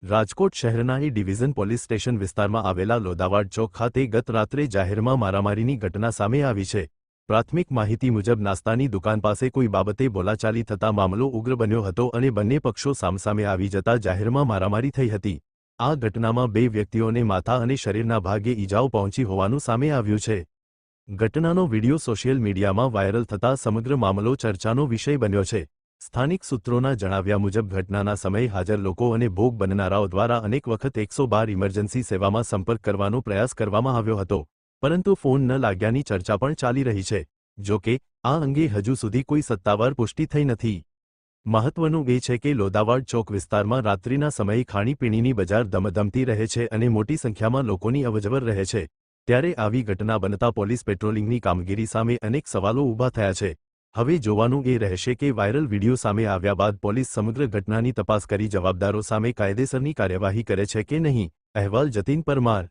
રાજકોટ શહેરના એ division police station વિસ્તારમાં આવેલા લોદાવાડ ચોક ખાતે ગત રાત્રે જાહેરમાં મારામારીની ઘટના સામે આવી છે। પ્રાથમિક માહિતી મુજબ નાસ્તાની દુકાન પાસે કોઈ બાબતે બોલાચાલી થતા મામલો ઉગ્ર બન્યો હતો અને બંને પક્ષો સામસામે આવી જતા જાહેરમાં મારામારી થઈ હતી। આ ઘટનામાં બે વ્યક્તિઓને માથા અને શરીરના ભાગે ઈજાઓ પહોંચી હોવાનું સામે આવ્યું છે। ઘટનાનો વિડિયો સોશિયલ મીડિયામાં વાયરલ થતા સમગ્ર મામલો ચર્ચાનો વિષય બન્યો છે। સ્થાનિક સૂત્રોના જણાવ્યા મુજબ ઘટનાના સમયે હાજર લોકો અને ભોગ બનનારાઓ દ્વારા અનેક વખત 112 ઇમરજન્સી સેવામાં સંપર્ક કરવાનો પ્રયાસ કરવામાં આવ્યો હતો, પરંતુ ફોન ન લાગ્યાની ચર્ચા પણ ચાલી રહી છે। જો કે આ અંગે હજુ સુધી કોઈ સત્તાવાર પુષ્ટિ થઈ નથી। મહત્વનું એ છે કે લોદાવાડ ચોક વિસ્તારમાં રાત્રિના સમયે ખાણીપીણીની બજાર ધમધમતી રહે છે અને મોટી સંખ્યામાં લોકોની અવરજવર રહે છે, ત્યારે આવી ઘટના બનતા પોલીસ પેટ્રોલિંગની કામગીરી સામે અનેક સવાલો ઊભા થયા છે। હવે જોવાનું એ રહેશે કે વાયરલ વિડિયો સામે આવ્યા બાદ પોલીસ સમગ્ર ઘટનાની તપાસ કરી જવાબદારો સામે કાયદેસરની કાર્યવાહી કરે છે કે નહીં। અહેવાલ જતીન પરમાર।